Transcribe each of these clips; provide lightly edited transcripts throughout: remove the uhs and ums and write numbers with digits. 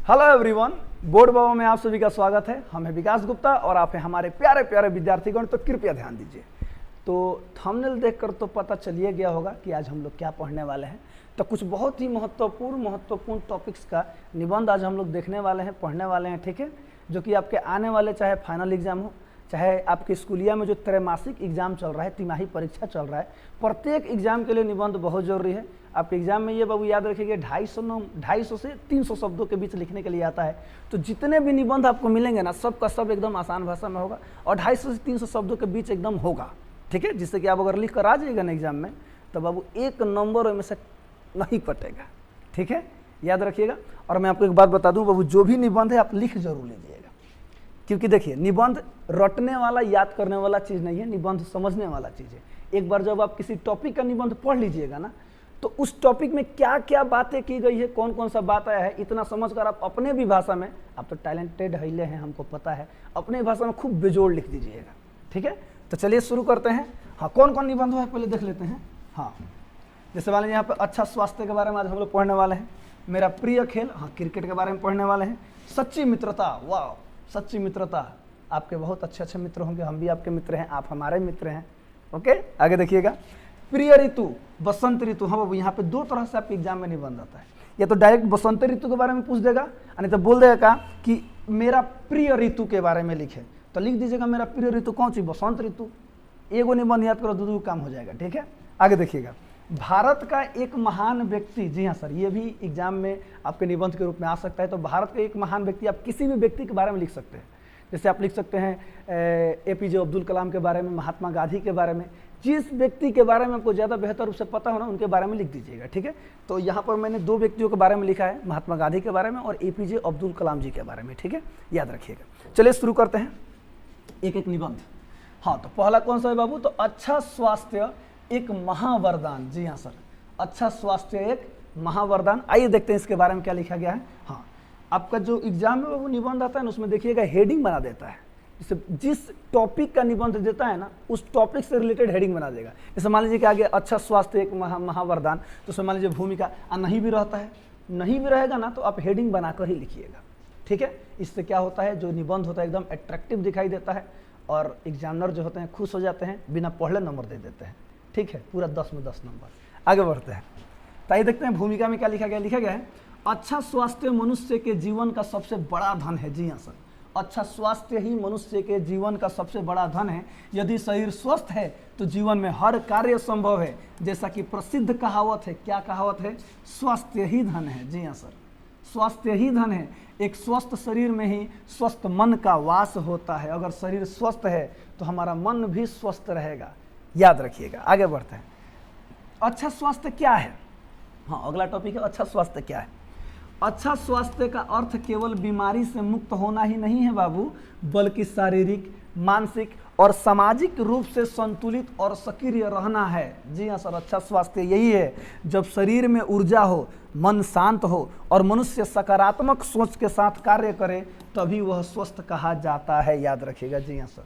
Hello everyone, board बाबा में आप सभी का स्वागत है। हम हैं विकास गुप्ता और आप हैं हमारे प्यारे प्यारे विद्यार्थीगण। तो कृपया ध्यान दीजिए। तो थंबनेल देखकर तो पता चलिए गया होगा कि आज हम लोग क्या पढ़ने वाले हैं। तो कुछ बहुत ही महत्वपूर्ण टॉपिक्स का निबंध आज हम लोग देखने वाले हैं, पढ़ने वाले हैं, ठीक है। जो कि आपके आने वाले चाहे फाइनल एग्जाम हो, चाहे आपके स्कूलिया में जो त्रैमासिक एग्जाम चल रहा है, तिमाही परीक्षा चल रहा है, प्रत्येक एग्जाम के लिए निबंध बहुत जरूरी है। आपके एग्जाम में ये बाबू याद रखिएगा 250 से 300 शब्दों के बीच लिखने के लिए आता है। तो जितने भी निबंध आपको मिलेंगे ना, सब का सब एकदम आसान भाषा में होगा और 250 से 300 शब्दों के बीच एकदम होगा, ठीक है। जिससे कि आप अगर लिख कर आ जाइएगा ना एग्जाम में, तो बाबू एक नंबर में से नहीं कटेगा, ठीक है, याद रखिएगा। और मैं आपको एक बात बता दूं बाबू, जो भी निबंध है आप लिख जरूर लीजिएगा, क्योंकि देखिए निबंध रटने वाला, याद करने वाला चीज़ नहीं है, निबंध समझने वाला चीज़ है। एक बार जब आप किसी टॉपिक का निबंध पढ़ लीजिएगा ना, तो उस टॉपिक में क्या क्या बातें की गई है, कौन कौन सा बात आया है, इतना समझकर आप अपने भी भाषा में, आप तो टैलेंटेड हिले हैं हमको पता है, अपने भाषा में खूब बेजोड़ लिख दीजिएगा, ठीक है। तो चलिए शुरू करते हैं। हाँ, कौन कौन निबंध है पहले देख लेते हैं। हाँ, जैसे वाले यहाँ पे अच्छा स्वास्थ्य के बारे में आज हम लोग पढ़ने वाले हैं। मेरा प्रिय खेल, हाँ, क्रिकेट के बारे में पढ़ने वाले हैं। सच्ची मित्रता, वाह, सच्ची मित्रता, आपके बहुत अच्छे मित्र होंगे, हम भी आपके मित्र हैं, आप हमारे मित्र हैं, ओके। आगे देखिएगा, प्रिय ऋतु, बसंत ऋतु। हाँ बाबू, यहाँ पे दो तरह से आपके एग्जाम में निबंध आता है। या तो डायरेक्ट बसंत ऋतु के बारे में पूछ देगा, नहीं तो बोल देगा कि मेरा प्रिय ऋतु के बारे में लिखे। तो लिख दीजिएगा मेरा प्रिय ऋतु कौन सी, बसंत ऋतु। एगो निबंध याद करो, दो काम हो जाएगा, ठीक है। आगे देखिएगा, भारत का एक महान व्यक्ति। जी हाँ सर, ये भी एग्जाम में आपके निबंध के रूप में आ सकता है। तो भारत का एक महान व्यक्ति, आप किसी भी व्यक्ति के बारे में लिख सकते हैं। जैसे आप लिख सकते हैं APJ अब्दुल कलाम के बारे में, महात्मा गांधी के बारे में। जिस व्यक्ति के बारे में आपको ज़्यादा बेहतर रूप से पता हो ना, उनके बारे में लिख दीजिएगा, ठीक है। तो यहाँ पर मैंने दो व्यक्तियों के बारे में लिखा है, महात्मा गांधी के बारे में और APJ अब्दुल कलाम जी के बारे में, ठीक है, याद रखिएगा। चलिए शुरू करते हैं एक एक निबंध। हाँ, तो पहला कौन सा है बाबू, तो अच्छा स्वास्थ्य एक महावरदान। जी हाँ सर, अच्छा स्वास्थ्य एक महावरदान। आइए देखते हैं इसके बारे में क्या लिखा गया है। हाँ, आपका जो एग्जाम में वो निबंध आता है ना, उसमें देखिएगा हेडिंग बना देता है। जैसे जिस टॉपिक का निबंध देता है ना, उस टॉपिक से रिलेटेड हेडिंग बना देगा। जैसे मान लीजिए कि आगे अच्छा स्वास्थ्य एक महावरदान, तो उसमें मान लीजिए भूमिका नहीं भी रहता है, नहीं भी रहेगा ना, तो आप हेडिंग बनाकर ही लिखिएगा, ठीक है। इससे क्या होता है, जो निबंध होता है एकदम अट्रैक्टिव दिखाई देता है और एग्जामिनर जो होते हैं खुश हो जाते हैं, बिना पढ़ले नंबर दे देते हैं, ठीक है, पूरा 10 में 10 नंबर। आगे बढ़ते हैं, तो आइए देखते हैं भूमिका में क्या लिखा गया है, अच्छा स्वास्थ्य मनुष्य के जीवन का सबसे बड़ा धन है। जी हाँ सर, अच्छा स्वास्थ्य ही मनुष्य के जीवन का सबसे बड़ा धन है। यदि शरीर स्वस्थ है तो जीवन में हर कार्य संभव है। जैसा कि प्रसिद्ध कहावत है, क्या कहावत है, स्वास्थ्य ही धन है। जी हाँ सर, स्वास्थ्य ही धन है। एक स्वस्थ शरीर में ही स्वस्थ मन का वास होता है। अगर शरीर स्वस्थ है तो हमारा मन भी स्वस्थ रहेगा, याद रखिएगा। आगे बढ़ते हैं, अच्छा स्वास्थ्य क्या है। हाँ, अगला टॉपिक है अच्छा स्वास्थ्य क्या है। अच्छा स्वास्थ्य का अर्थ केवल बीमारी से मुक्त होना ही नहीं है बाबू, बल्कि शारीरिक, मानसिक और सामाजिक रूप से संतुलित और सक्रिय रहना है। जी हाँ सर, अच्छा स्वास्थ्य यही है जब शरीर में ऊर्जा हो, मन शांत हो और मनुष्य सकारात्मक सोच के साथ कार्य करे, तभी वह स्वस्थ कहा जाता है, याद रखिएगा। जी हाँ सर,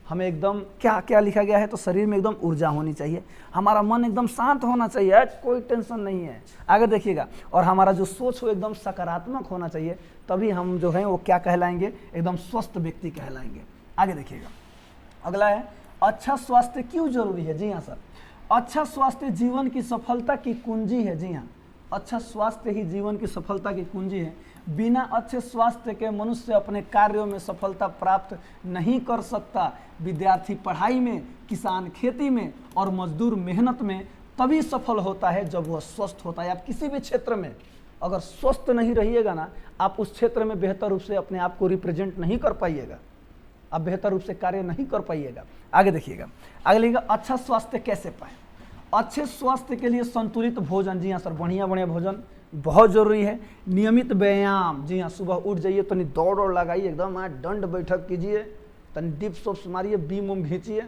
हमें एकदम क्या क्या लिखा गया है, तो शरीर में एकदम ऊर्जा होनी चाहिए, हमारा मन एकदम शांत होना चाहिए, कोई टेंशन नहीं है। आगे देखिएगा, और हमारा जो सोच हो एकदम सकारात्मक होना चाहिए, तभी हम जो हैं वो क्या कहलाएंगे, एकदम स्वस्थ व्यक्ति कहलाएंगे। आगे देखिएगा, अगला है अच्छा स्वास्थ्य क्यों जरूरी है। जी हाँ सर, अच्छा स्वास्थ्य जीवन की सफलता की कुंजी है। जी हाँ, अच्छा स्वास्थ्य ही जीवन की सफलता की कुंजी है। बिना अच्छे स्वास्थ्य के मनुष्य अपने कार्यों में सफलता प्राप्त नहीं कर सकता। विद्यार्थी पढ़ाई में, किसान खेती में और मजदूर मेहनत में तभी सफल होता है जब वह स्वस्थ होता है। आप किसी भी क्षेत्र में अगर स्वस्थ नहीं रहिएगा ना, आप उस क्षेत्र में बेहतर रूप से अपने आप को रिप्रेजेंट नहीं कर पाइएगा, आप बेहतर रूप से कार्य नहीं कर पाइएगा। आगे देखिएगा, आगे लिखिएगा अच्छा स्वास्थ्य कैसे पाएं। अच्छे स्वास्थ्य के लिए संतुलित भोजन। जी हाँ सर, बढ़िया भोजन बहुत जरूरी है। नियमित व्यायाम। जी हाँ, सुबह उठ जाइए, तनी दौड़ लगाइए, एकदम दंड बैठक कीजिए, तनी डिप्स ऑप्स मारिए, बीम उम घींचिए।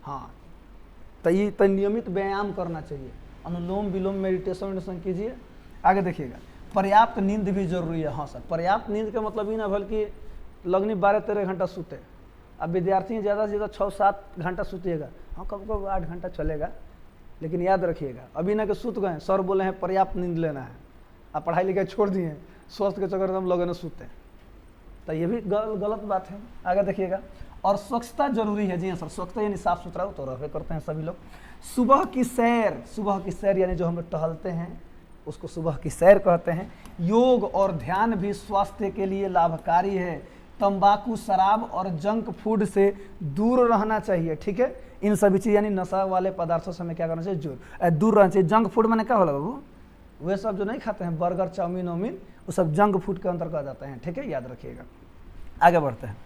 हाँ, तो ये तनी नियमित व्यायाम करना चाहिए, अनुलोम विलोम मेडिटेशन कीजिए। आगे देखिएगा, पर्याप्त नींद भी जरूरी है। हाँ सर, पर्याप्त नींद का मतलब ही ना बल्कि लगनी 12-13 घंटा सूते। अब विद्यार्थी ज़्यादा से ज़्यादा 6-7 घंटा सूतिएगा, हाँ कब 8 घंटा चलेगा, लेकिन याद रखिएगा अभी ना कि सूत गए, सर बोले हैं पर्याप्त नींद लेना है, आप पढ़ाई लिखाई छोड़ दिए, स्वास्थ्य के चक्कर में हम लोगों ने सूते हैं, तो ये भी गलत बात है। आगे देखिएगा, और स्वच्छता जरूरी है। जी हाँ सर, स्वच्छता यानी साफ सुथरा तो रहते करते हैं सभी लोग। सुबह की सैर यानी जो हम लोग टहलते हैं उसको सुबह की सैर कहते हैं। योग और ध्यान भी स्वास्थ्य के लिए लाभकारी है। तंबाकू, शराब और जंक फूड से दूर रहना चाहिए। ठीक है, इन सभी चीज़ यानी नशा वाले पदार्थों से हमें क्या करना चाहिए, दूर रहना चाहिए। जंक फूड मैंने क्या होला बाबू, वे सब जो नहीं खाते हैं बर्गर, चाउमीन वाउमीन, वो सब जंक फूड के अंतर्गत जाते हैं। ठीक है, याद रखिएगा। आगे बढ़ते हैं।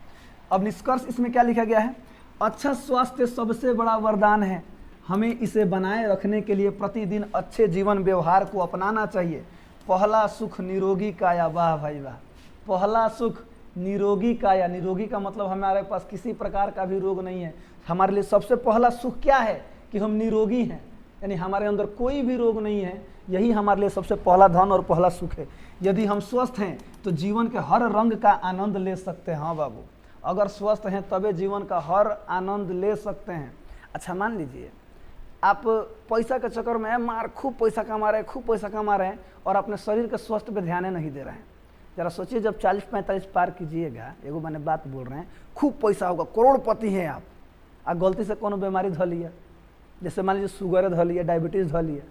अब निष्कर्ष इसमें क्या लिखा गया है, अच्छा स्वास्थ्य सबसे बड़ा वरदान है। हमें इसे बनाए रखने के लिए प्रतिदिन अच्छे जीवन व्यवहार को अपनाना चाहिए। पहला सुख निरोगी काया, वाह भाई वाह, पहला सुख निरोगी काया। निरोगी का मतलब हमारे पास किसी प्रकार का भी रोग नहीं है। हमारे लिए सबसे पहला सुख क्या है कि हम निरोगी हैं, यानी हमारे अंदर कोई भी रोग नहीं है। यही हमारे लिए सबसे पहला धन और पहला सुख है। यदि हम स्वस्थ हैं तो जीवन के हर रंग का आनंद ले सकते हैं। हाँ बाबू, अगर स्वस्थ हैं तबे जीवन का हर आनंद ले सकते हैं। अच्छा मान लीजिए आप पैसा के चक्कर में खूब पैसा कमा रहे हैं और अपने शरीर के स्वास्थ्य पे ध्यान नहीं दे रहे हैं। जरा सोचिए, जब 40-45 पार कीजिएगा, एगो मैंने बात बोल रहे हैं, खूब पैसा होगा, करोड़पति हैं आप, और गलती से कोनो बीमारी धो लिया, जैसे मान लीजिए शुगर धो लिया, डायबिटीज़ धो लिया,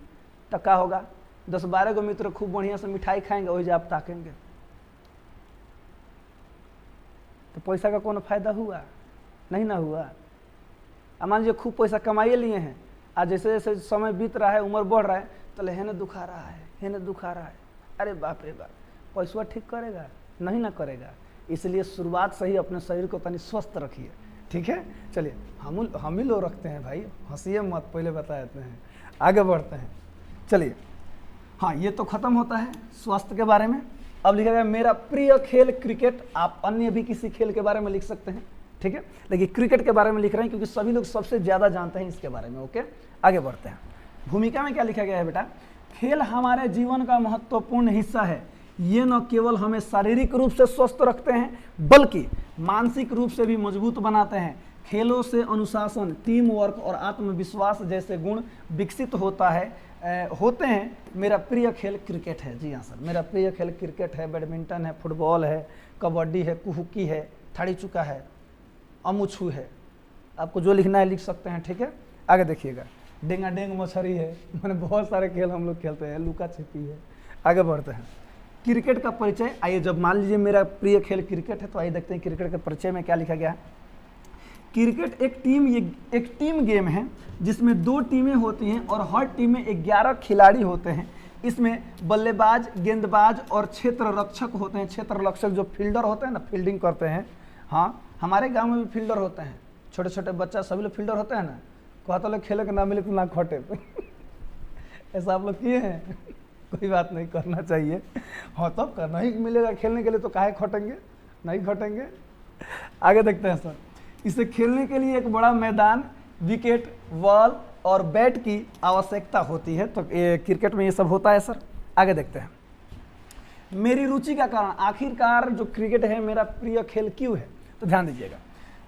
तो क्या होगा, 10-12 गो मित्र खूब बढ़िया से मिठाई खाएंगे, वही आप ताकेंगे, तो पैसा का कोनो फायदा हुआ नहीं ना हुआ। अब मान लीजिए खूब पैसा कमाइए लिए हैं, आज जैसे जैसे समय बीत रहा है, उम्र बढ़ रहा है, तो हेने दुखा रहा है, हेने दुखा रहा है, अरे बाप रे बाप, पैसा ठीक करेगा नहीं ना करेगा। इसलिए शुरुआत से ही अपने शरीर को तनी स्वस्थ रखिए। ठीक है, चलिए हम ही लोग रखते हैं भाई, हंसिए मत, पहले बता देते हैं, आगे बढ़ते हैं। चलिए, हाँ ये तो खत्म होता है स्वास्थ्य के बारे में। अब लिखा गया मेरा प्रिय खेल क्रिकेट। आप अन्य भी किसी खेल के बारे में लिख सकते हैं, ठीक है, लेकिन क्रिकेट के बारे में लिख रहे हैं क्योंकि सभी लोग सबसे ज़्यादा जानते हैं इसके बारे में। ओके, आगे बढ़ते हैं। भूमिका में क्या लिखा गया है बेटा, खेल हमारे जीवन का महत्वपूर्ण हिस्सा है। ये न केवल हमें शारीरिक रूप से स्वस्थ रखते हैं बल्कि मानसिक रूप से भी मजबूत बनाते हैं। खेलों से अनुशासन, टीम वर्क और आत्मविश्वास जैसे गुण विकसित होते हैं। मेरा प्रिय खेल क्रिकेट है। जी हाँ सर, मेरा प्रिय खेल क्रिकेट है, बैडमिंटन है, फुटबॉल है, कबड्डी है, कुहुकी है, थाड़ी चुका है, अमुछू है। आपको जो लिखना है लिख सकते हैं। ठीक है, आगे देखिएगा। डेंगा डेंग मछली है, मैंने बहुत सारे खेल हम लोग खेलते हैं, लुका छिपी है। आगे बढ़ते हैं। क्रिकेट का परिचय, आइए, जब मान लीजिए मेरा प्रिय खेल क्रिकेट है तो आइए देखते हैं क्रिकेट के परिचय में क्या लिखा गया है। क्रिकेट एक टीम गेम है जिसमें 2 टीमें होती हैं और हर टीम में 11 खिलाड़ी होते हैं। इसमें बल्लेबाज, गेंदबाज और क्षेत्र रक्षक होते हैं। क्षेत्र रक्षक जो फील्डर होते हैं ना, फील्डिंग करते हैं। हाँ, हमारे गांव में भी फील्डर होते हैं, छोटे छोटे बच्चा सभी लोग फील्डर होते हैं ना। कहते लोग खेले के ना मिले तो ना खटे ऐसा आप लोग किए हैं? कोई बात नहीं, करना चाहिए। हाँ, तब करना ही मिलेगा खेलने के लिए, तो काहे खटेंगे, नहीं खटेंगे। आगे देखते हैं सर। इसे खेलने के लिए एक बड़ा मैदान, विकेट, बॉल और बैट की आवश्यकता होती है। तो क्रिकेट में ये सब होता है सर। आगे देखते हैं। मेरी रुचि का कारण, आखिरकार जो क्रिकेट है मेरा प्रिय खेल क्यों है, तो ध्यान दीजिएगा।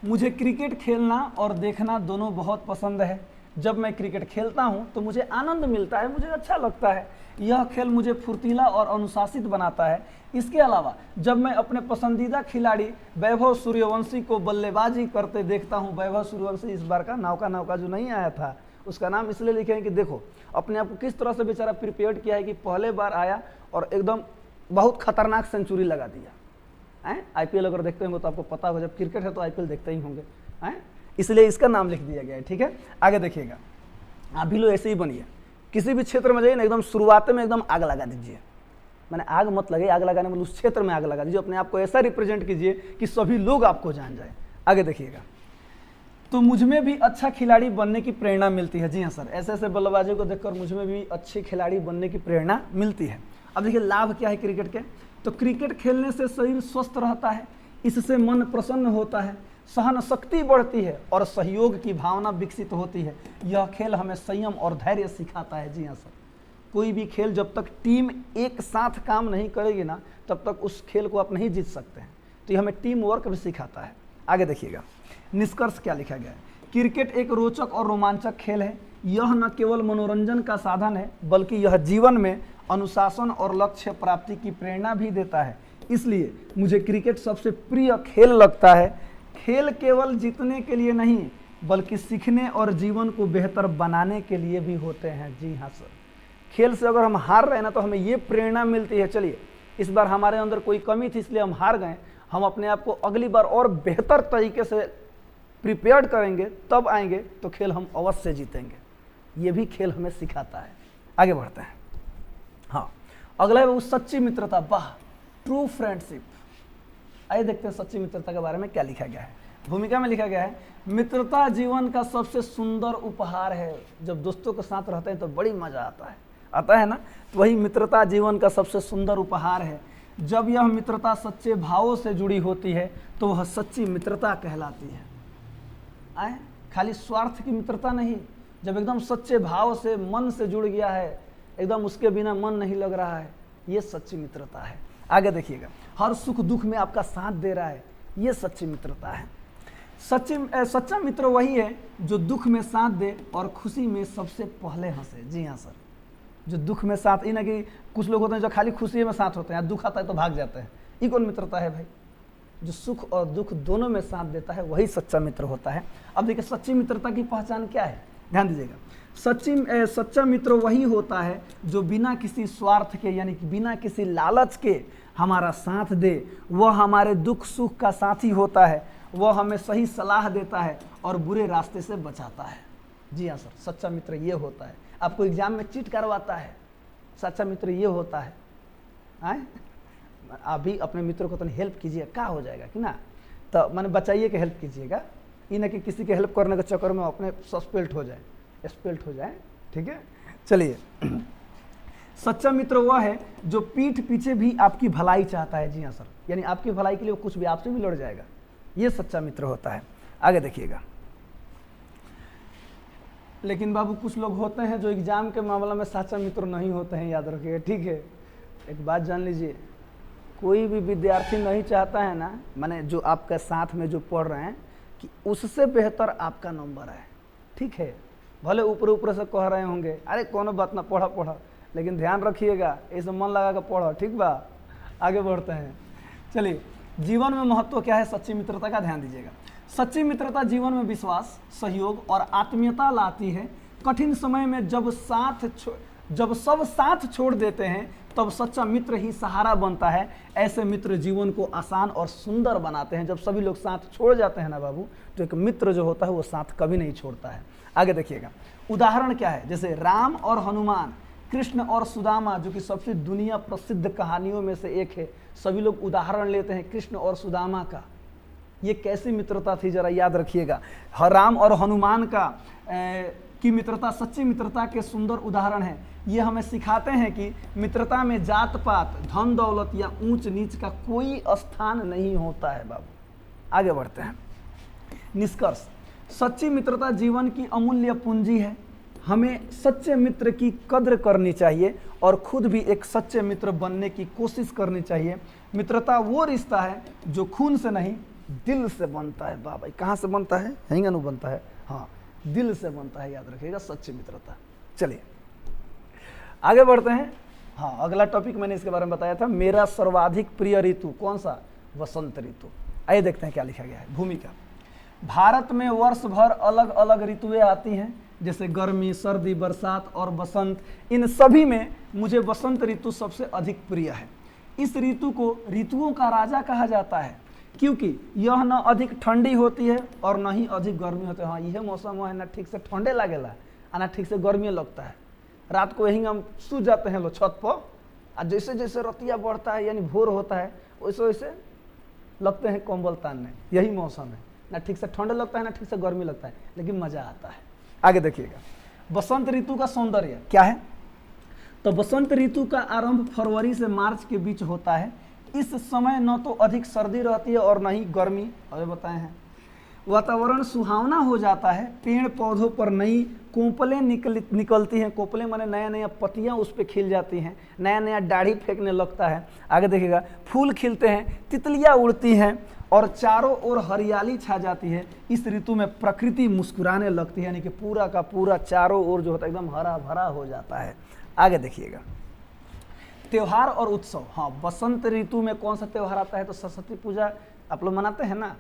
मुझे क्रिकेट खेलना और देखना दोनों बहुत पसंद है। जब मैं क्रिकेट खेलता हूं तो मुझे आनंद मिलता है, मुझे अच्छा लगता है। यह खेल मुझे फुर्तीला और अनुशासित बनाता है। इसके अलावा जब मैं अपने पसंदीदा खिलाड़ी वैभव सूर्यवंशी को बल्लेबाजी करते देखता हूं, वैभव सूर्यवंशी इस बार का नौका जो नहीं आया था, उसका नाम इसलिए लिखे हैं कि देखो अपने आप को किस तरह से बेचारा प्रिपेयर किया है कि पहले बार आया और एकदम बहुत खतरनाक सेंचुरी लगा दिया। आईपीएल अगर देखते होंगे तो आपको पता होगा, जब क्रिकेट है तो आईपीएल देखते ही होंगे, इसलिए इसका नाम लिख दिया गया है। ठीक है, आगे देखिएगा। आप भी लोग ऐसे ही बनिए, किसी भी क्षेत्र में जाइए ना, एकदम शुरुआत में एकदम आग लगा दीजिए। मैंने आग मत लगे, आग लगाने मतलब उस क्षेत्र में आग लगा दीजिए। अपने आप को ऐसा रिप्रेजेंट कीजिए कि सभी लोग आपको जान जाए। आगे देखिएगा। तो मुझ में भी अच्छा खिलाड़ी बनने की प्रेरणा मिलती है। जी हाँ सर, ऐसे ऐसे बल्लेबाजों को देखकर मुझ में भी अच्छे खिलाड़ी बनने की प्रेरणा मिलती है। अब देखिए लाभ क्या है क्रिकेट के, तो क्रिकेट खेलने से शरीर स्वस्थ रहता है, इससे मन प्रसन्न होता है, सहन शक्ति बढ़ती है और सहयोग की भावना विकसित होती है। यह खेल हमें संयम और धैर्य सिखाता है। जी हाँ सर, कोई भी खेल जब तक टीम एक साथ काम नहीं करेगी ना, तब तक उस खेल को आप नहीं जीत सकते हैं। तो ये हमें टीम वर्क भी सिखाता है। आगे देखिएगा, निष्कर्ष क्या लिखा गया है। क्रिकेट एक रोचक और रोमांचक खेल है। यह न केवल मनोरंजन का साधन है बल्कि यह जीवन में अनुशासन और लक्ष्य प्राप्ति की प्रेरणा भी देता है। इसलिए मुझे क्रिकेट सबसे प्रिय खेल लगता है। खेल केवल जीतने के लिए नहीं बल्कि सीखने और जीवन को बेहतर बनाने के लिए भी होते हैं। जी हाँ सर, खेल से अगर हम हार रहे हैं ना तो हमें ये प्रेरणा मिलती है, चलिए इस बार हमारे अंदर कोई कमी थी इसलिए हम हार गए, हम अपने आप को अगली बार और बेहतर तरीके से प्रिपेयर्ड करेंगे, तब आएंगे तो खेल हम अवश्य जीतेंगे। ये भी खेल हमें सिखाता है। आगे बढ़ते हैं। हाँ, अगला है वो सच्ची मित्रता। वाह, ट्रू फ्रेंडशिप। आइए देखते हैं सच्ची मित्रता के बारे में क्या लिखा गया है। भूमिका में लिखा गया है, मित्रता जीवन का सबसे सुंदर उपहार है। जब दोस्तों के साथ रहते हैं तो बड़ी मजा आता है ना। तो वही मित्रता जीवन का सबसे सुंदर उपहार है। जब यह मित्रता सच्चे भावों से जुड़ी होती है तो वह सच्ची मित्रता कहलाती है। आए, खाली स्वार्थ की मित्रता नहीं, जब एकदम सच्चे भाव से मन से जुड़ गया है, एकदम उसके बिना मन नहीं लग रहा है, ये सच्ची मित्रता है। आगे देखिएगा, हर सुख दुख में आपका साथ दे रहा है, ये सच्ची मित्रता है। सच्चा मित्र वही है जो दुख में साथ दे और खुशी में सबसे पहले हंसे। जी हाँ सर, जो दुख में साथ, ये ना कि कुछ लोग होते हैं जो खाली खुशी में साथ होते हैं, दुख आता है तो भाग जाते हैं। ये कौन मित्रता है भाई? जो सुख और दुख दोनों में साथ देता है वही सच्चा मित्र होता है। अब देखिए सच्ची मित्रता की पहचान क्या है, ध्यान दीजिएगा। सच्चा मित्र वही होता है जो बिना किसी स्वार्थ के, यानी कि बिना किसी लालच के हमारा साथ दे। वह हमारे दुख सुख का साथी होता है, वह हमें सही सलाह देता है और बुरे रास्ते से बचाता है। जी हाँ सर, सच्चा मित्र ये होता है। आपको एग्जाम में चीट करवाता है, सच्चा मित्र ये होता है। आप भी अपने मित्रों को तो हेल्प कीजिए, क्या हो जाएगा कि ना, तो मैंने बचाइए कि हेल्प कीजिएगा, ये ना कि किसी के हेल्प करने के चक्कर में अपने सस्पेल्ट हो जाए। ठीक है, चलिए। सच्चा मित्र वह है जो पीठ पीछे भी आपकी भलाई चाहता है। जी हाँ सर, यानी आपकी भलाई के लिए कुछ भी आपसे भी लड़ जाएगा, ये सच्चा मित्र होता है। आगे देखिएगा। लेकिन बाबू कुछ लोग होते हैं जो एग्जाम के मामला में सच्चा मित्र नहीं होते हैं, याद रखिएगा। ठीक है, एक बात जान लीजिए, कोई भी विद्यार्थी नहीं चाहता है ना, माने जो आपके साथ में जो पढ़ रहे हैं, कि उससे बेहतर आपका नंबर है। ठीक है, भले ऊपर ऊपर से कह रहे होंगे अरे कोनो बात ना, पढ़ा, लेकिन ध्यान रखिएगा, ऐसे मन लगा कर पढ़ो। ठीक बा, आगे बढ़ते हैं। चलिए, जीवन में महत्व क्या है सच्ची मित्रता का, ध्यान दीजिएगा। सच्ची मित्रता जीवन में विश्वास, सहयोग और आत्मीयता लाती है। कठिन समय में जब सब साथ छोड़ देते हैं तब सच्चा मित्र ही सहारा बनता है। ऐसे मित्र जीवन को आसान और सुंदर बनाते हैं। जब सभी लोग साथ छोड़ जाते हैं ना बाबू, तो एक मित्र जो होता है वो साथ कभी नहीं छोड़ता है। आगे देखिएगा, उदाहरण क्या है, जैसे राम और हनुमान, कृष्ण और सुदामा, जो कि सबसे दुनिया प्रसिद्ध कहानियों में से एक है। सभी लोग उदाहरण लेते हैं कृष्ण और सुदामा का। ये कैसी मित्रता थी जरा याद रखिएगा। राम और हनुमान की मित्रता सच्ची मित्रता के सुंदर उदाहरण है। ये हमें सिखाते हैं कि मित्रता में जात पात, धन दौलत या ऊंच नीच का कोई स्थान नहीं होता है बाबू। आगे बढ़ते हैं। निष्कर्ष, सच्ची मित्रता जीवन की अमूल्य पूंजी है। हमें सच्चे मित्र की कद्र करनी चाहिए और खुद भी एक सच्चे मित्र बनने की कोशिश करनी चाहिए। मित्रता वो रिश्ता है जो खून से नहीं दिल से बनता है। बाबा, कहाँ से बनता है? हिंगनु बनता है। हाँ, दिल से बनता है, याद रखिएगा सच्ची मित्रता। चलिए आगे बढ़ते हैं। हाँ, अगला टॉपिक मैंने इसके बारे में बताया था, मेरा सर्वाधिक प्रिय ऋतु कौन सा? वसंत ऋतु। आइए देखते हैं क्या लिखा गया है। भूमिका, भारत में वर्ष भर अलग अलग ऋतुएं आती हैं, जैसे गर्मी, सर्दी, बरसात और बसंत। इन सभी में मुझे वसंत ऋतु सबसे अधिक प्रिय है। इस ऋतु को ऋतुओं का राजा कहा जाता है क्योंकि यह न अधिक ठंडी होती है और न ही अधिक गर्मी होती है। हाँ, यह मौसम है ना ठीक से ठंडे लगेला और ना ठीक से गर्मी लगता है। रात को यहीं हम सो जाते हैं लोग छत पर, और जैसे जैसे रतिया बढ़ता है यानी भोर होता है वैसे वैसे लगते हैं कंबल तानने। यही मौसम है, ना ठीक से ठंड लगता है ना ठीक से गर्मी लगता है, लेकिन मज़ा आता है। आगे देखिएगा, बसंत ऋतु का सौंदर्य क्या है? तो बसंत ऋतु का आरंभ फरवरी से मार्च के बीच होता है। इस समय न तो अधिक सर्दी रहती है और न ही गर्मी, अभी बताए हैं। वातावरण सुहावना हो जाता है। पेड़ पौधों पर नई कोंपलें निकलती हैं। कोंपलें माने नया नया पत्तियां उस पर खिल जाती हैं, नया नया दाढ़ी फेंकने लगता है। आगे देखिएगा, फूल खिलते हैं, तितलियां उड़ती हैं और चारों ओर हरियाली छा जाती है। इस ऋतु में प्रकृति मुस्कुराने लगती है, यानी कि पूरा का पूरा चारों ओर जो होता है एकदम हरा भरा हो जाता है। आगे देखिएगा, त्योहार और उत्सव, हाँ बसंत ऋतु में कौन सा त्यौहार आता है? तो सरस्वती पूजा आप लोग मनाते हैं ना,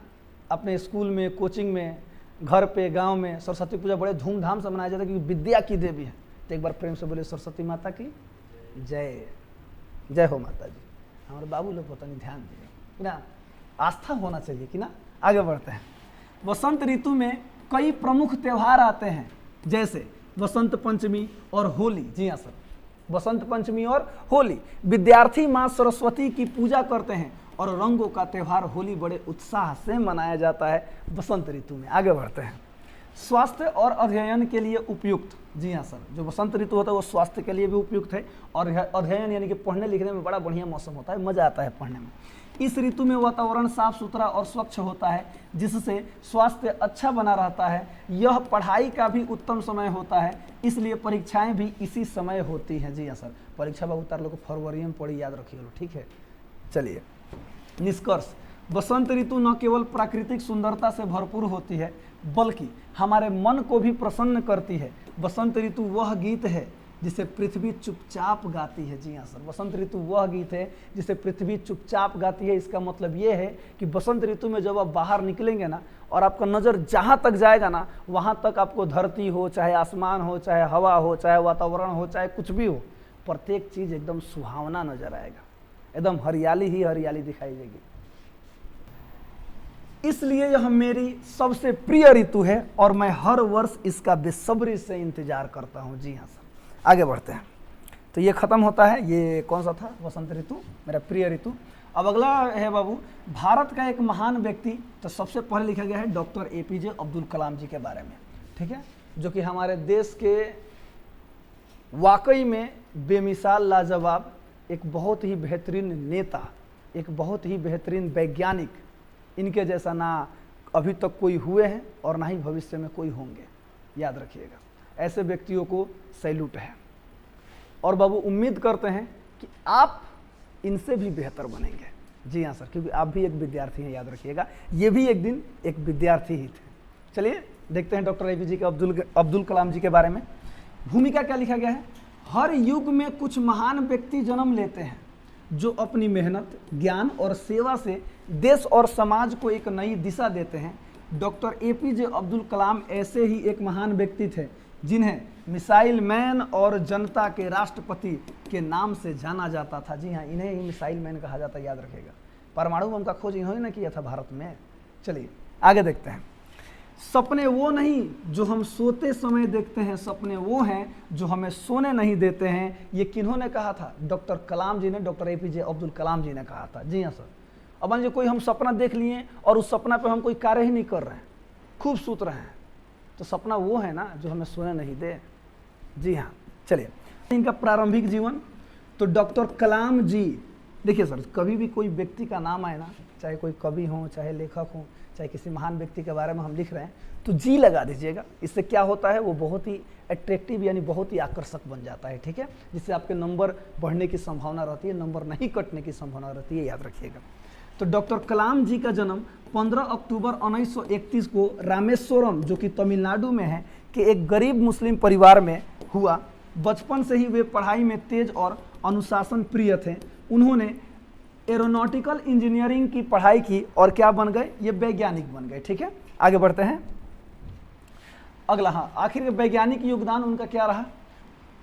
अपने स्कूल में, कोचिंग में, घर पे, गांव में सरस्वती पूजा बड़े धूमधाम से मनाया जाता है क्योंकि विद्या की देवी है। तो एक बार प्रेम से बोले सरस्वती माता की जय। जय हो माता जी। हमारे बाबू लोग पता नहीं ध्यान दिए ना, आस्था होना चाहिए कि ना। आगे बढ़ते हैं। वसंत ऋतु में कई प्रमुख त्यौहार आते हैं जैसे वसंत पंचमी और होली। जी हाँ सर, वसंत पंचमी और होली। विद्यार्थी माँ सरस्वती की पूजा करते हैं और रंगों का त्यौहार होली बड़े उत्साह से मनाया जाता है वसंत ऋतु में। आगे बढ़ते हैं। स्वास्थ्य और अध्ययन के लिए उपयुक्त। जी हाँ सर, जो वसंत ऋतु होता है वो स्वास्थ्य के लिए भी उपयुक्त है और अध्ययन यानी कि पढ़ने लिखने में बड़ा बढ़िया मौसम होता है, मजा आता है पढ़ने में। इस ऋतु में वातावरण साफ सुथरा और स्वच्छ होता है जिससे स्वास्थ्य अच्छा बना रहता है। यह पढ़ाई का भी उत्तम समय होता है, इसलिए परीक्षाएं भी इसी समय होती हैं। जी हाँ सर, परीक्षा बाबू तार लोग फरवरी में पढ़ी, याद रखिए, ठीक है। चलिए निष्कर्ष। वसंत ऋतु न केवल प्राकृतिक सुंदरता से भरपूर होती है बल्कि हमारे मन को भी प्रसन्न करती है। वसंत ऋतु वह गीत है जिसे पृथ्वी चुपचाप गाती है। जी हाँ सर, वसंत ऋतु वह गीत है जिसे पृथ्वी चुपचाप गाती है। इसका मतलब ये है कि वसंत ऋतु में जब आप बाहर निकलेंगे ना और आपका नज़र जहाँ तक जाएगा ना वहाँ तक आपको धरती हो, चाहे आसमान हो, चाहे हवा हो, चाहे वातावरण हो, चाहे कुछ भी हो, प्रत्येक चीज़ एकदम सुहावना नजर आएगा, एकदम हरियाली ही हरियाली दिखाई देगी। इसलिए यह मेरी सबसे प्रिय ऋतु है और मैं हर वर्ष इसका बेसब्री से इंतजार करता हूँ। जी हाँ सर, आगे बढ़ते हैं। तो ये खत्म होता है, ये कौन सा था? वसंत ऋतु, मेरा प्रिय ऋतु। अब अगला है बाबू, भारत का एक महान व्यक्ति। तो सबसे पहले लिखा गया है डॉक्टर APJ अब्दुल कलाम जी के बारे में, ठीक है, जो कि हमारे देश के वाकई में बेमिसाल लाजवाब, एक बहुत ही बेहतरीन नेता, एक बहुत ही बेहतरीन वैज्ञानिक, इनके जैसा ना अभी तक कोई हुए हैं और ना ही भविष्य में कोई होंगे, याद रखिएगा। ऐसे व्यक्तियों को सैल्यूट है और बाबू उम्मीद करते हैं कि आप इनसे भी बेहतर बनेंगे। जी हाँ सर, क्योंकि आप भी एक विद्यार्थी हैं, याद रखिएगा, ये भी एक दिन एक विद्यार्थी ही थे। चलिए देखते हैं डॉक्टर APJ के अब्दुल कलाम जी के बारे में। भूमिका क्या लिखा गया है? हर युग में कुछ महान व्यक्ति जन्म लेते हैं जो अपनी मेहनत, ज्ञान और सेवा से देश और समाज को एक नई दिशा देते हैं। डॉक्टर APJ अब्दुल कलाम ऐसे ही एक महान व्यक्ति थे जिन्हें मिसाइल मैन और जनता के राष्ट्रपति के नाम से जाना जाता था। जी हाँ, इन्हें ही मिसाइल मैन कहा जाता है, याद रखिएगा। परमाणु बम का खोज इन्होंने किया था भारत में। चलिए आगे देखते हैं। सपने वो नहीं जो हम सोते समय देखते हैं, सपने वो हैं जो हमें सोने नहीं देते हैं। ये किन्होंने कहा था? डॉक्टर कलाम जी ने, डॉक्टर APJ अब्दुल कलाम जी ने कहा था। जी हाँ सर। अब मान लीजिए कोई हम सपना देख लिए और उस सपना पे हम कोई कार्य ही नहीं कर रहे हैं, खूब सूत रहे हैं, तो सपना वो है ना जो हमें सोने नहीं दे। जी हाँ, चलिए इनका प्रारंभिक जीवन। तो डॉक्टर कलाम जी, देखिए सर, कभी भी कोई व्यक्ति का नाम आए ना, चाहे कोई कवि हो, चाहे लेखक हो, चाहे किसी महान व्यक्ति के बारे में हम लिख रहे हैं, तो जी लगा दीजिएगा। इससे क्या होता है, वो बहुत ही अट्रैक्टिव यानी बहुत ही आकर्षक बन जाता है, ठीक है, जिससे आपके नंबर बढ़ने की संभावना रहती है, नंबर नहीं कटने की संभावना रहती है, याद रखिएगा। तो डॉक्टर कलाम जी का जन्म 15 अक्टूबर 1931 को रामेश्वरम, जो कि तमिलनाडु में है, के एक गरीब मुस्लिम परिवार में हुआ। बचपन से ही वे पढ़ाई में तेज और अनुशासन प्रिय थे। उन्होंने एरोनॉटिकल इंजीनियरिंग की पढ़ाई की और क्या बन गए? ये वैज्ञानिक बन गए, ठीक है। आगे बढ़ते हैं। अगला, हाँ, आखिर वैज्ञानिक योगदान उनका क्या रहा?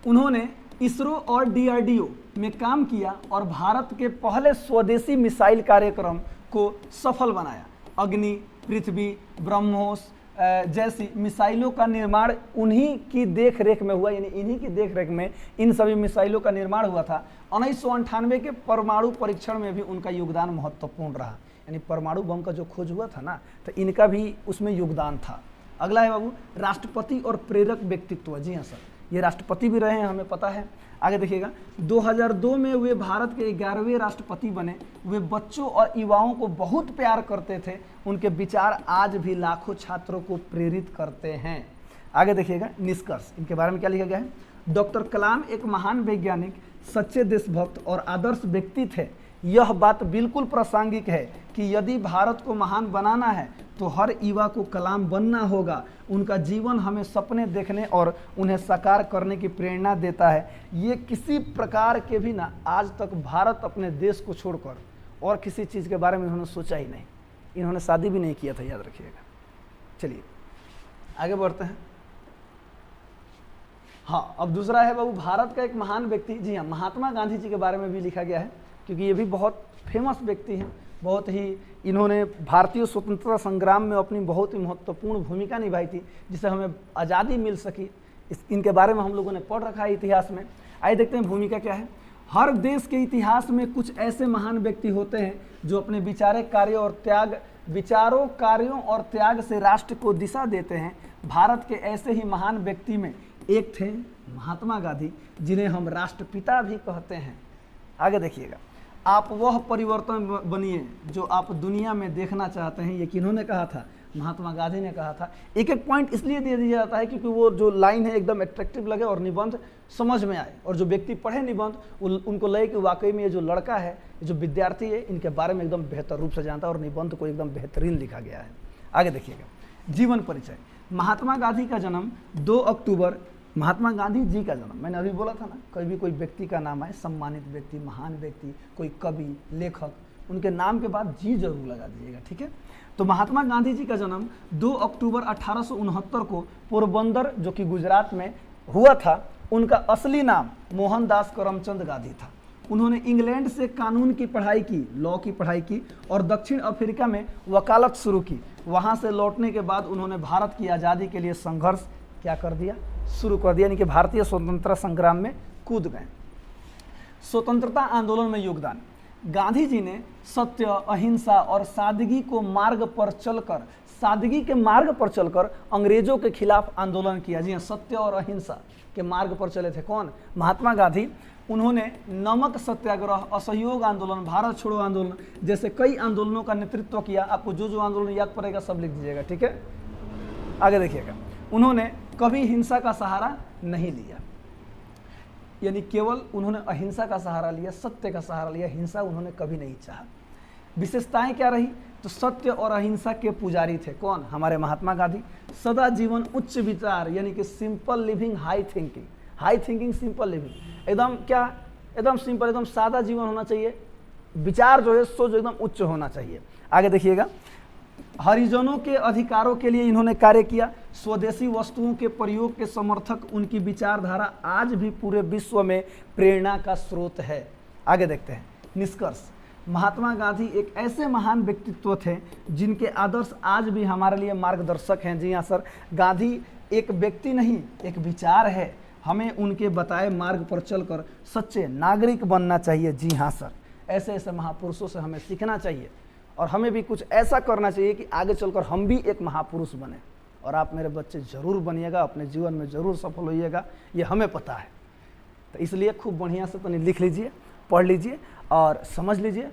उन्होंने इसरो और DRDO में काम किया और भारत के पहले स्वदेशी मिसाइल कार्यक्रम को सफल बनाया। अग्नि, पृथ्वी, ब्रह्मोस जैसी मिसाइलों का निर्माण उन्हीं की देख रेख में हुआ, यानी इन्हीं की देख रेख में इन सभी मिसाइलों का निर्माण हुआ था। 1998 के परमाणु परीक्षण में भी उनका योगदान महत्वपूर्ण रहा, यानी परमाणु बम का जो खोज हुआ था ना, तो इनका भी उसमें योगदान था। अगला है बाबू, राष्ट्रपति और प्रेरक व्यक्तित्व। जी हाँ सर, ये राष्ट्रपति भी रहे हैं, हमें पता है। आगे देखिएगा, 2002 में वे भारत के 11वें राष्ट्रपति बने। वे बच्चों और युवाओं को बहुत प्यार करते थे। उनके विचार आज भी लाखों छात्रों को प्रेरित करते हैं। आगे देखिएगा, निष्कर्ष इनके बारे में क्या लिखा गया है? डॉक्टर कलाम एक महान वैज्ञानिक, सच्चे देशभक्त और आदर्श व्यक्ति थे। यह बात बिल्कुल प्रासंगिक है कि यदि भारत को महान बनाना है तो हर युवा को कलाम बनना होगा। उनका जीवन हमें सपने देखने और उन्हें साकार करने की प्रेरणा देता है। ये किसी प्रकार के भी ना आज तक भारत अपने देश को छोड़कर और किसी चीज़ के बारे में इन्होंने सोचा ही नहीं। इन्होंने शादी भी नहीं किया था, याद रखिएगा। चलिए आगे बढ़ते हैं। हाँ, अब दूसरा है बाबू भारत का एक महान व्यक्ति। जी हाँ, महात्मा गांधी जी के बारे में भी लिखा गया है, क्योंकि ये भी बहुत फेमस व्यक्ति हैं। बहुत ही इन्होंने भारतीय स्वतंत्रता संग्राम में अपनी बहुत ही महत्वपूर्ण भूमिका निभाई थी, जिससे हमें आज़ादी मिल सकी। इनके बारे में हम लोगों ने पढ़ रखा है इतिहास में। आइए देखते हैं भूमिका क्या है। हर देश के इतिहास में कुछ ऐसे महान व्यक्ति होते हैं जो अपने विचारों कार्यों और त्याग से राष्ट्र को दिशा देते हैं। भारत के ऐसे ही महान व्यक्ति में एक थे महात्मा गांधी, जिन्हें हम राष्ट्रपिता भी कहते हैं। आगे देखिएगा, आप वह परिवर्तन बनिए जो आप दुनिया में देखना चाहते हैं। ये किन्होंने कहा था? महात्मा गांधी ने कहा था। एक एक पॉइंट इसलिए दे दिया जाता है क्योंकि वो जो लाइन है एकदम एट्रैक्टिव लगे और निबंध समझ में आए, और जो व्यक्ति पढ़े निबंध उनको लगे कि वाकई में ये जो लड़का है, जो विद्यार्थी है, इनके बारे में एकदम बेहतर रूप से जानता है और निबंध को एकदम बेहतरीन लिखा गया है। आगे देखिएगा, जीवन परिचय। महात्मा गांधी का जन्म 2 अक्टूबर। महात्मा गांधी जी का जन्म, मैंने अभी बोला था ना, कभी भी कोई व्यक्ति का नाम आए, सम्मानित व्यक्ति, महान व्यक्ति, कोई कवि, लेखक, उनके नाम के बाद जी जरूर लगा दीजिएगा, ठीक है। तो महात्मा गांधी जी का जन्म 2 अक्टूबर 1869 को पोरबंदर, जो कि गुजरात में हुआ था। उनका असली नाम मोहनदास करमचंद गांधी था। उन्होंने इंग्लैंड से कानून की पढ़ाई की, लॉ की पढ़ाई की, और दक्षिण अफ्रीका में वकालत शुरू की। वहाँ से लौटने के बाद उन्होंने भारत की आज़ादी के लिए संघर्ष क्या कर दिया? शुरू कर दिया, यानी कि भारतीय स्वतंत्रता संग्राम में कूद गए। स्वतंत्रता आंदोलन में योगदान। गांधी जी ने सत्य, अहिंसा और सादगी के मार्ग पर चलकर अंग्रेजों के खिलाफ आंदोलन किया। जी हाँ, सत्य और अहिंसा के मार्ग पर चले थे कौन? महात्मा गांधी। उन्होंने नमक सत्याग्रह, असहयोग आंदोलन, भारत छोड़ो आंदोलन जैसे कई आंदोलनों का नेतृत्व किया। आपको जो जो आंदोलन याद पड़ेगा सब लिख दीजिएगा, ठीक है। आगे देखिएगा, उन्होंने कभी हिंसा का सहारा नहीं लिया, यानी केवल उन्होंने अहिंसा का सहारा लिया, सत्य का सहारा लिया, हिंसा उन्होंने कभी नहीं चाहा। विशेषताएं क्या रही? तो सत्य और अहिंसा के पुजारी थे कौन? हमारे महात्मा गांधी। सदा जीवन उच्च विचार, यानी कि simple living, high thinking simple living. एकदम सिंपल, एकदम सादा जीवन होना चाहिए। विचार जो है सोच एकदम उच्च होना चाहिए। आगे देखिएगा, हरिजनों के अधिकारों के लिए इन्होंने कार्य किया। स्वदेशी वस्तुओं के प्रयोग के समर्थक उनकी विचारधारा आज भी पूरे विश्व में प्रेरणा का स्रोत है। आगे देखते हैं निष्कर्ष। महात्मा गांधी एक ऐसे महान व्यक्तित्व थे जिनके आदर्श आज भी हमारे लिए मार्गदर्शक हैं। जी हाँ सर, गांधी एक व्यक्ति नहीं, एक विचार है। हमें उनके बताए मार्ग पर चलकर सच्चे नागरिक बनना चाहिए। जी हाँ सर, ऐसे ऐसे महापुरुषों से हमें सीखना चाहिए, और हमें भी कुछ ऐसा करना चाहिए कि आगे चलकर हम भी एक महापुरुष बने। और आप मेरे बच्चे ज़रूर बनिएगा, अपने जीवन में ज़रूर सफल होइएगा, ये हमें पता है। तो इसलिए खूब बढ़िया से तो लिख लीजिए, पढ़ लीजिए और समझ लीजिए।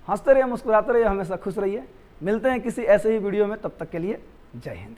हंसते रहिए, मुस्कुराते रहिए, हमेशा खुश रहिए। मिलते हैं किसी ऐसे ही वीडियो में, तब तक के लिए जय हिंद।